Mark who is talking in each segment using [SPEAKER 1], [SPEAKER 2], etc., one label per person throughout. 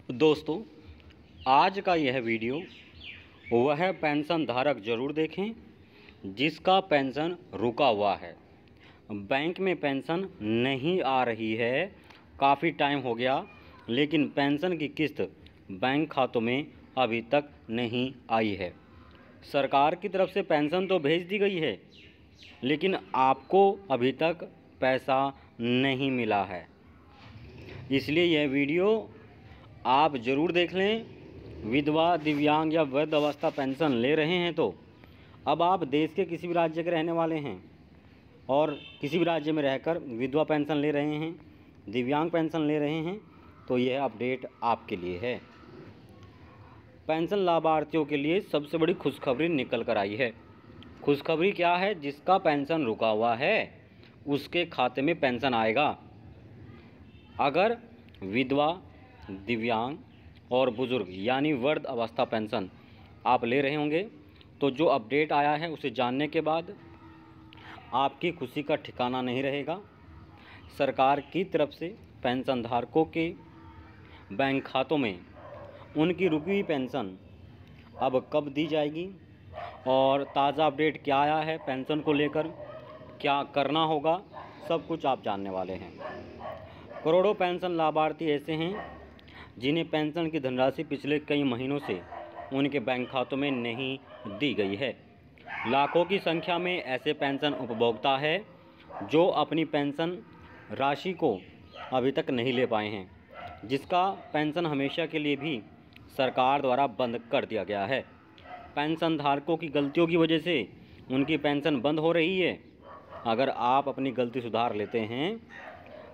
[SPEAKER 1] दोस्तों, आज का यह वीडियो वह पेंशन धारक ज़रूर देखें जिसका पेंशन रुका हुआ है। बैंक में पेंशन नहीं आ रही है, काफ़ी टाइम हो गया, लेकिन पेंशन की किस्त बैंक खातों में अभी तक नहीं आई है। सरकार की तरफ से पेंशन तो भेज दी गई है, लेकिन आपको अभी तक पैसा नहीं मिला है। इसलिए यह वीडियो आप ज़रूर देख लें। विधवा, दिव्यांग या वृद्ध अवस्था पेंशन ले रहे हैं तो अब आप देश के किसी भी राज्य के रहने वाले हैं और किसी भी राज्य में रहकर विधवा पेंशन ले रहे हैं, दिव्यांग पेंशन ले रहे हैं, तो यह अपडेट आपके लिए है। पेंशन लाभार्थियों के लिए सबसे बड़ी खुशखबरी निकल कर आई है। खुशखबरी क्या है? जिसका पेंशन रुका हुआ है उसके खाते में पेंशन आएगा। अगर विधवा, दिव्यांग और बुज़ुर्ग यानी वृद्ध अवस्था पेंशन आप ले रहे होंगे तो जो अपडेट आया है उसे जानने के बाद आपकी खुशी का ठिकाना नहीं रहेगा। सरकार की तरफ से पेंशन धारकों के बैंक खातों में उनकी रुकी हुई पेंशन अब कब दी जाएगी और ताज़ा अपडेट क्या आया है पेंशन को लेकर, क्या करना होगा, सब कुछ आप जानने वाले हैं। करोड़ों पेंशन लाभार्थी ऐसे हैं जिन्हें पेंशन की धनराशि पिछले कई महीनों से उनके बैंक खातों में नहीं दी गई है। लाखों की संख्या में ऐसे पेंशन उपभोक्ता है जो अपनी पेंशन राशि को अभी तक नहीं ले पाए हैं, जिसका पेंशन हमेशा के लिए भी सरकार द्वारा बंद कर दिया गया है। पेंशन धारकों की गलतियों की वजह से उनकी पेंशन बंद हो रही है। अगर आप अपनी गलती सुधार लेते हैं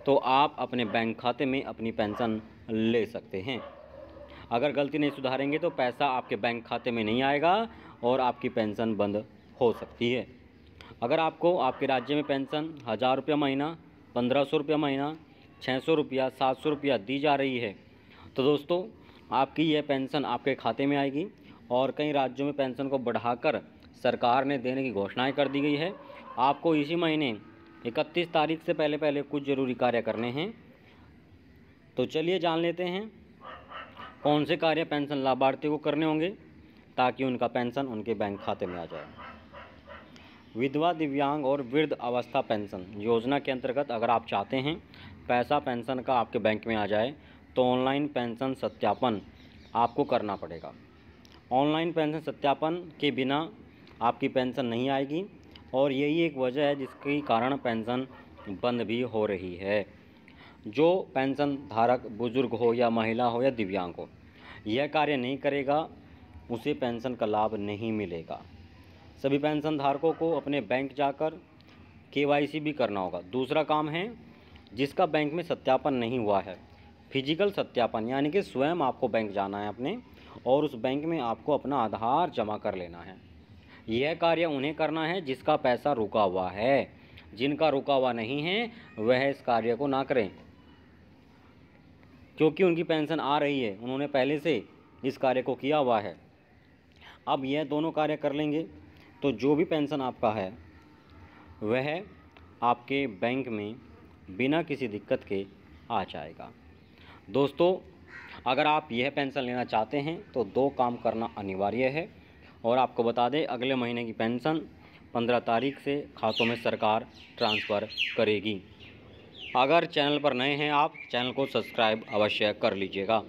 [SPEAKER 1] तो आप अपने बैंक खाते में अपनी पेंशन ले सकते हैं। अगर गलती नहीं सुधारेंगे तो पैसा आपके बैंक खाते में नहीं आएगा और आपकी पेंशन बंद हो सकती है। अगर आपको आपके राज्य में पेंशन 1000 रुपया महीना, 1500 रुपया महीना, 600 रुपया, 700 रुपया दी जा रही है तो दोस्तों आपकी यह पेंशन आपके खाते में आएगी। और कई राज्यों में पेंशन को बढ़ाकर सरकार ने देने की घोषणाएँ कर दी गई है। आपको इसी महीने 31 तारीख से पहले कुछ ज़रूरी कार्य करने हैं। तो चलिए जान लेते हैं कौन से कार्य पेंशन लाभार्थियों को करने होंगे ताकि उनका पेंशन उनके बैंक खाते में आ जाए। विधवा, दिव्यांग और वृद्ध अवस्था पेंशन योजना के अंतर्गत अगर आप चाहते हैं पैसा पेंशन का आपके बैंक में आ जाए तो ऑनलाइन पेंशन सत्यापन आपको करना पड़ेगा। ऑनलाइन पेंशन सत्यापन के बिना आपकी पेंशन नहीं आएगी और यही एक वजह है जिसके कारण पेंशन बंद भी हो रही है। जो पेंशन धारक बुजुर्ग हो या महिला हो या दिव्यांग हो, यह कार्य नहीं करेगा उसे पेंशन का लाभ नहीं मिलेगा। सभी पेंशन धारकों को अपने बैंक जाकर केवाईसी भी करना होगा। दूसरा काम है जिसका बैंक में सत्यापन नहीं हुआ है, फिजिकल सत्यापन, यानी कि स्वयं आपको बैंक जाना है अपने और उस बैंक में आपको अपना आधार जमा कर लेना है। यह कार्य उन्हें करना है जिसका पैसा रुका हुआ है। जिनका रुका हुआ नहीं है वह इस कार्य को ना करें, क्योंकि उनकी पेंशन आ रही है, उन्होंने पहले से इस कार्य को किया हुआ है। अब यह दोनों कार्य कर लेंगे तो जो भी पेंशन आपका है वह आपके बैंक में बिना किसी दिक्कत के आ जाएगा। दोस्तों, अगर आप यह पेंशन लेना चाहते हैं तो 2 काम करना अनिवार्य है। और आपको बता दें, अगले महीने की पेंशन 15 तारीख से खातों में सरकार ट्रांसफ़र करेगी। अगर चैनल पर नए हैं आप, चैनल को सब्सक्राइब अवश्य कर लीजिएगा।